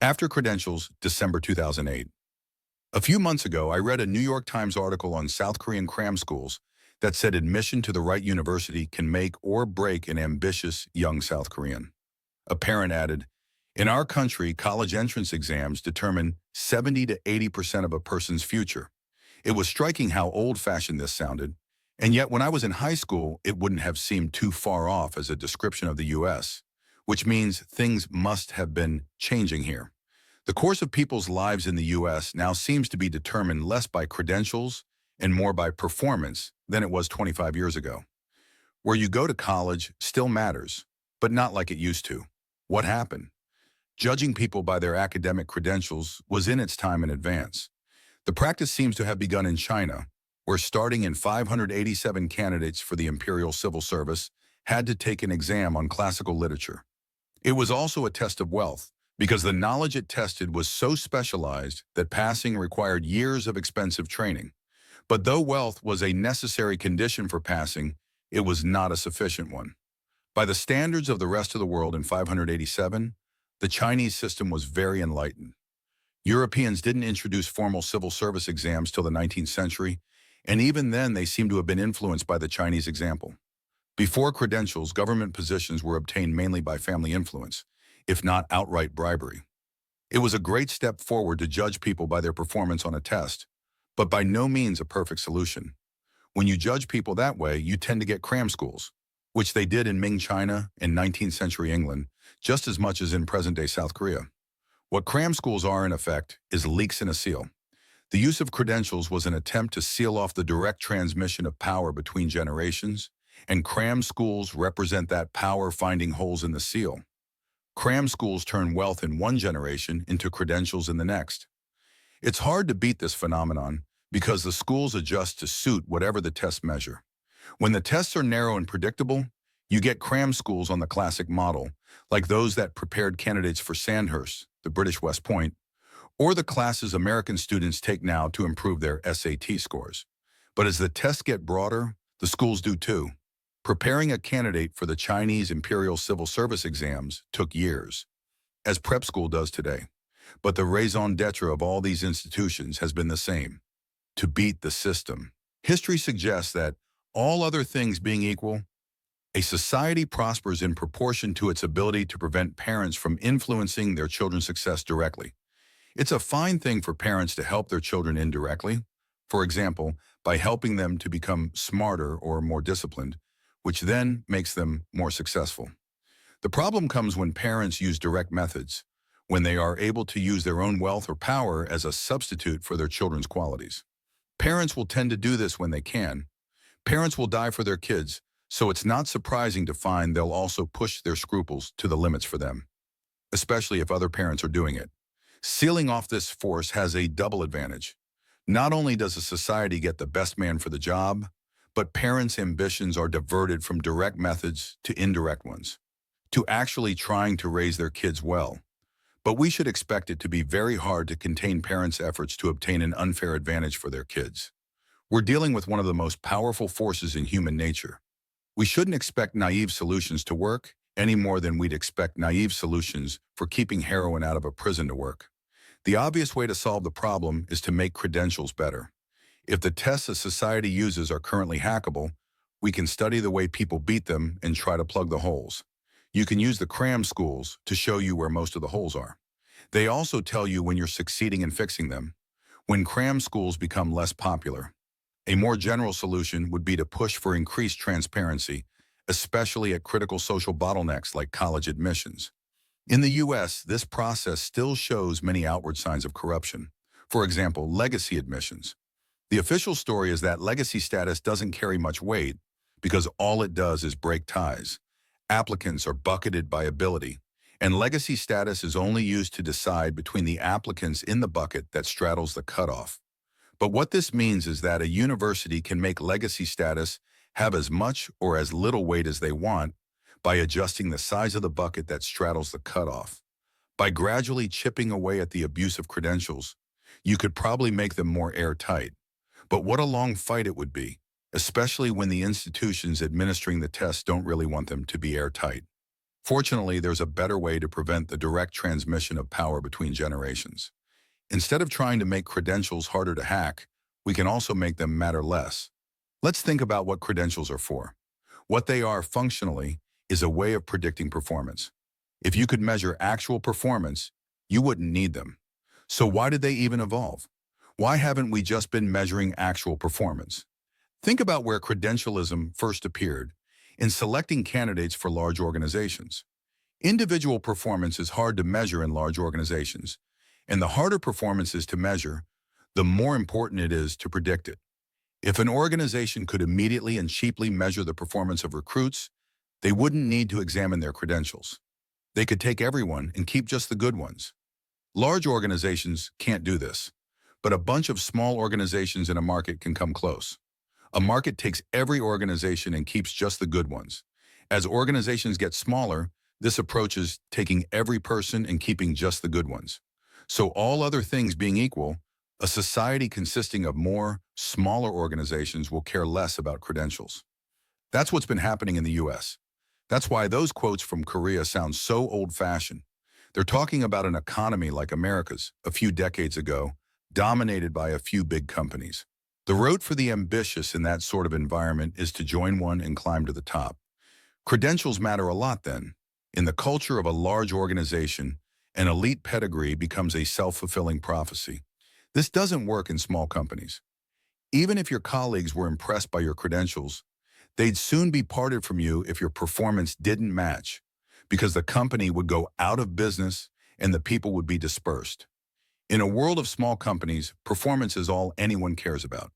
After credentials, December 2008. A few months ago, I read a New York Times article on South Korean cram schools that said admission to the right university can make or break an ambitious young South Korean. A parent added, "In our country, college entrance exams determine 70 to 80% of a person's future." It was striking how old-fashioned this sounded, and yet when I was in high school, it wouldn't have seemed too far off as a description of the U.S., which means things must have been changing here. The course of people's lives in the U.S. now seems to be determined less by credentials and more by performance than it was 25 years ago. Where you go to college still matters, but not like it used to. What happened? Judging people by their academic credentials was in its time in advance. The practice seems to have begun in China, where starting in 587 candidates for the Imperial Civil Service had to take an exam on classical literature. It was also a test of wealth, because the knowledge it tested was so specialized that passing required years of expensive training. But though wealth was a necessary condition for passing, it was not a sufficient one. By the standards of the rest of the world in 587, the Chinese system was very enlightened. Europeans didn't introduce formal civil service exams till the 19th century, and even then they seem to have been influenced by the Chinese example. Before credentials, government positions were obtained mainly by family influence, if not outright bribery. It was a great step forward to judge people by their performance on a test, but by no means a perfect solution. When you judge people that way, you tend to get cram schools, which they did in Ming China and 19th century England, just as much as in present-day South Korea. What cram schools are, in effect, is leaks in a seal. The use of credentials was an attempt to seal off the direct transmission of power between generations, and cram schools represent that power finding holes in the seal. Cram schools turn wealth in one generation into credentials in the next. It's hard to beat this phenomenon because the schools adjust to suit whatever the tests measure. When the tests are narrow and predictable, you get cram schools on the classic model, like those that prepared candidates for Sandhurst, the British West Point, or the classes American students take now to improve their SAT scores. But as the tests get broader, the schools do too. Preparing a candidate for the Chinese Imperial Civil Service exams took years, as prep school does today. But the raison d'etre of all these institutions has been the same: to beat the system. History suggests that, all other things being equal, a society prospers in proportion to its ability to prevent parents from influencing their children's success directly. It's a fine thing for parents to help their children indirectly, for example, by helping them to become smarter or more disciplined, which then makes them more successful. The problem comes when parents use direct methods, when they are able to use their own wealth or power as a substitute for their children's qualities. Parents will tend to do this when they can. Parents will die for their kids, so it's not surprising to find they'll also push their scruples to the limits for them, especially if other parents are doing it. Sealing off this force has a double advantage. Not only does a society get the best man for the job, but parents' ambitions are diverted from direct methods to indirect ones, to actually trying to raise their kids well. But we should expect it to be very hard to contain parents' efforts to obtain an unfair advantage for their kids. We're dealing with one of the most powerful forces in human nature. We shouldn't expect naive solutions to work any more than we'd expect naive solutions for keeping heroin out of a prison to work. The obvious way to solve the problem is to make credentials better. If the tests a society uses are currently hackable, we can study the way people beat them and try to plug the holes. You can use the cram schools to show you where most of the holes are. They also tell you when you're succeeding in fixing them. When cram schools become less popular, a more general solution would be to push for increased transparency, especially at critical social bottlenecks like college admissions. In the U.S., this process still shows many outward signs of corruption. For example, legacy admissions. The official story is that legacy status doesn't carry much weight because all it does is break ties. Applicants are bucketed by ability, and legacy status is only used to decide between the applicants in the bucket that straddles the cutoff. But what this means is that a university can make legacy status have as much or as little weight as they want by adjusting the size of the bucket that straddles the cutoff. By gradually chipping away at the abuse of credentials, you could probably make them more airtight. But what a long fight it would be, especially when the institutions administering the test don't really want them to be airtight. Fortunately, there's a better way to prevent the direct transmission of power between generations. Instead of trying to make credentials harder to hack, we can also make them matter less. Let's think about what credentials are for. What they are functionally is a way of predicting performance. If you could measure actual performance, you wouldn't need them. So why did they even evolve? Why haven't we just been measuring actual performance? Think about where credentialism first appeared in selecting candidates for large organizations. Individual performance is hard to measure in large organizations, and the harder performance is to measure, the more important it is to predict it. If an organization could immediately and cheaply measure the performance of recruits, they wouldn't need to examine their credentials. They could take everyone and keep just the good ones. Large organizations can't do this, but a bunch of small organizations in a market can come close. A market takes every organization and keeps just the good ones. As organizations get smaller, this approach is taking every person and keeping just the good ones. So all other things being equal, a society consisting of more, smaller organizations will care less about credentials. That's what's been happening in the US. That's why those quotes from Korea sound so old-fashioned. They're talking about an economy like America's a few decades ago, dominated by a few big companies. The road for the ambitious in that sort of environment is to join one and climb to the top. Credentials matter a lot then. In the culture of a large organization, an elite pedigree becomes a self-fulfilling prophecy. This doesn't work in small companies. Even if your colleagues were impressed by your credentials, they'd soon be parted from you if your performance didn't match, because the company would go out of business and the people would be dispersed. In a world of small companies, performance is all anyone cares about.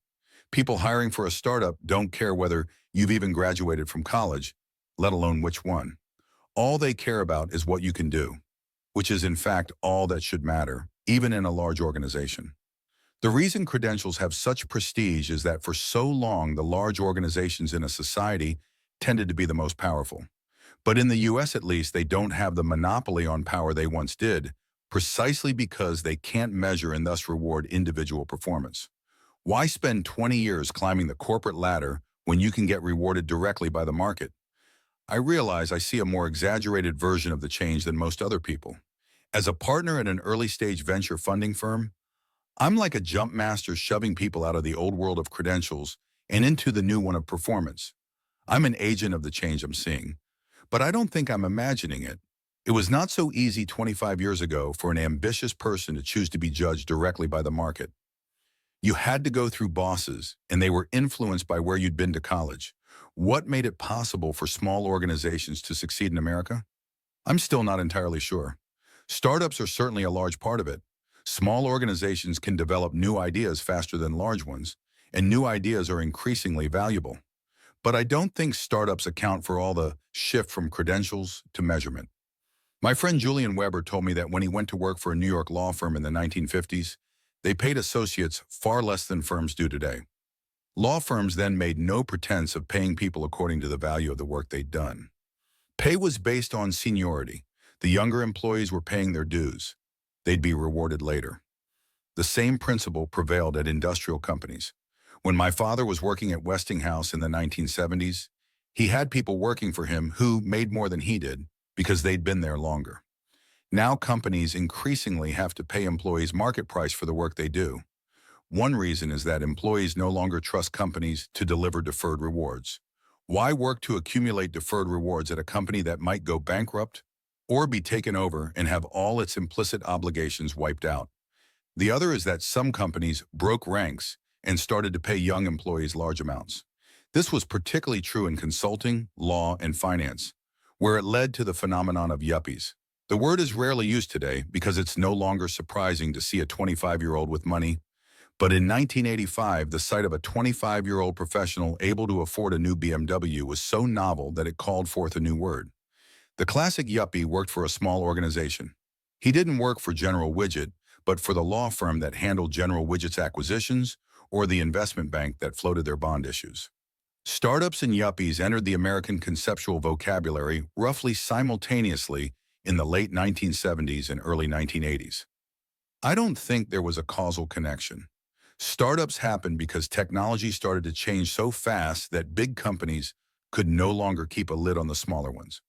People hiring for a startup don't care whether you've even graduated from college, let alone which one. All they care about is what you can do, which is in fact all that should matter, even in a large organization. The reason credentials have such prestige is that for so long the large organizations in a society tended to be the most powerful. But in the US at least, they don't have the monopoly on power they once did, precisely because they can't measure and thus reward individual performance. Why spend 20 years climbing the corporate ladder when you can get rewarded directly by the market? I realize I see a more exaggerated version of the change than most other people. As a partner at an early-stage venture funding firm, I'm like a jump master shoving people out of the old world of credentials and into the new one of performance. I'm an agent of the change I'm seeing, but I don't think I'm imagining it. It was not so easy 25 years ago for an ambitious person to choose to be judged directly by the market. You had to go through bosses, and they were influenced by where you'd been to college. What made it possible for small organizations to succeed in America? I'm still not entirely sure. Startups are certainly a large part of it. Small organizations can develop new ideas faster than large ones, and new ideas are increasingly valuable. But I don't think startups account for all the shift from credentials to measurement. My friend Julian Weber told me that when he went to work for a New York law firm in the 1950s, they paid associates far less than firms do today. Law firms then made no pretense of paying people according to the value of the work they'd done. Pay was based on seniority. The younger employees were paying their dues. They'd be rewarded later. The same principle prevailed at industrial companies. When my father was working at Westinghouse in the 1970s, he had people working for him who made more than he did because they'd been there longer. Now companies increasingly have to pay employees market price for the work they do. One reason is that employees no longer trust companies to deliver deferred rewards. Why work to accumulate deferred rewards at a company that might go bankrupt or be taken over and have all its implicit obligations wiped out? The other is that some companies broke ranks and started to pay young employees large amounts. This was particularly true in consulting, law, and finance, where it led to the phenomenon of yuppies. The word is rarely used today because it's no longer surprising to see a 25-year-old with money. But in 1985, the sight of a 25-year-old professional able to afford a new BMW was so novel that it called forth a new word. The classic yuppie worked for a small organization. He didn't work for General Widget, but for the law firm that handled General Widget's acquisitions or the investment bank that floated their bond issues. Startups and yuppies entered the American conceptual vocabulary roughly simultaneously in the late 1970s and early 1980s. I don't think there was a causal connection. Startups happened because technology started to change so fast that big companies could no longer keep a lid on the smaller ones.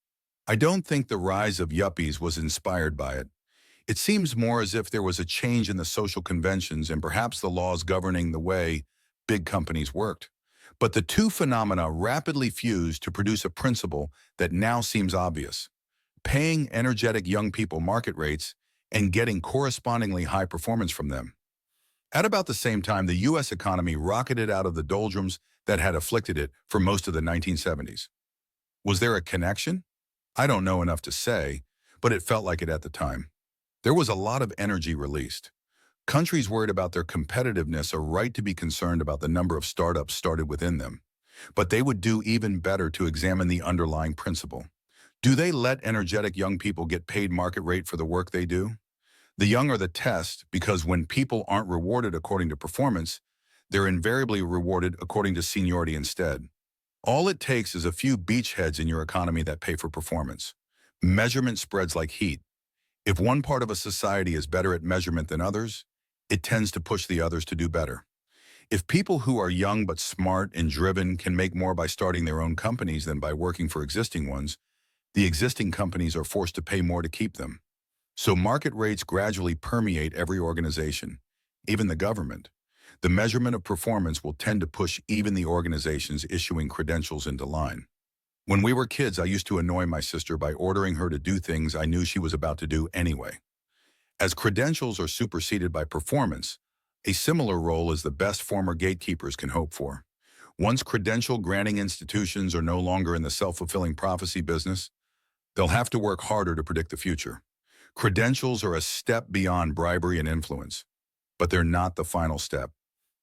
I don't think the rise of yuppies was inspired by it. It seems more as if there was a change in the social conventions and perhaps the laws governing the way big companies worked. But the two phenomena rapidly fused to produce a principle that now seems obvious: paying energetic young people market rates and getting correspondingly high performance from them. At about the same time, the U.S. economy rocketed out of the doldrums that had afflicted it for most of the 1970s. Was there a connection? I don't know enough to say, but it felt like it at the time. There was a lot of energy released. Countries worried about their competitiveness are right to be concerned about the number of startups started within them. But they would do even better to examine the underlying principle. Do they let energetic young people get paid market rate for the work they do? The young are the test because when people aren't rewarded according to performance, they're invariably rewarded according to seniority instead. All it takes is a few beachheads in your economy that pay for performance. Measurement spreads like heat. If one part of a society is better at measurement than others, it tends to push the others to do better. If people who are young but smart and driven can make more by starting their own companies than by working for existing ones, the existing companies are forced to pay more to keep them. So market rates gradually permeate every organization, even the government. The measurement of performance will tend to push even the organizations issuing credentials into line. When we were kids, I used to annoy my sister by ordering her to do things I knew she was about to do anyway. As credentials are superseded by performance, a similar role as the best former gatekeepers can hope for. Once credential-granting institutions are no longer in the self-fulfilling prophecy business, they'll have to work harder to predict the future. Credentials are a step beyond bribery and influence, but they're not the final step.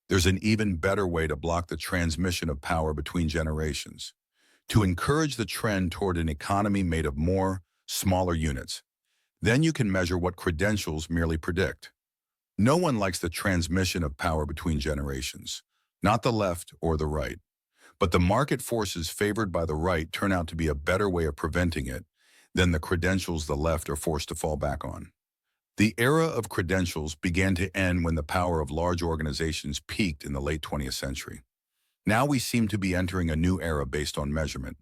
There's an even better way to block the transmission of power between generations: to encourage the trend toward an economy made of more, smaller units. Then you can measure what credentials merely predict. No one likes the transmission of power between generations, not the left or the right. But the market forces favored by the right turn out to be a better way of preventing it than the credentials the left are forced to fall back on. The era of credentials began to end when the power of large organizations peaked in the late 20th century. Now we seem to be entering a new era based on measurement.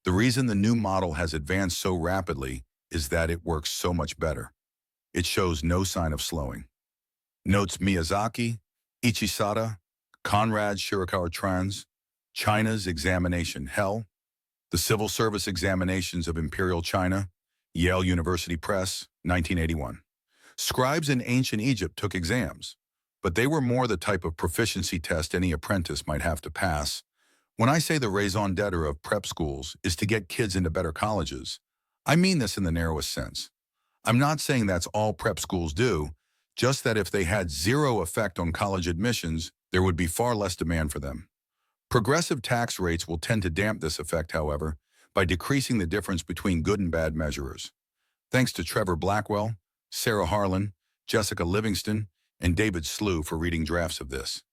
The reason the new model has advanced so rapidly is that it works so much better. It shows no sign of slowing. Notes Miyazaki, Ichisada, Conrad Shirakawa Trans, China's Examination Hell, The Civil Service Examinations of Imperial China, Yale University Press, 1981. Scribes in ancient Egypt took exams, but they were more the type of proficiency test any apprentice might have to pass. When I say the raison d'etre of prep schools is to get kids into better colleges, I mean this in the narrowest sense. I'm not saying that's all prep schools do, just that if they had zero effect on college admissions, there would be far less demand for them. Progressive tax rates will tend to damp this effect, however, by decreasing the difference between good and bad measurers. Thanks to Trevor Blackwell, Sarah Harlan, Jessica Livingston, and David Slew for reading drafts of this.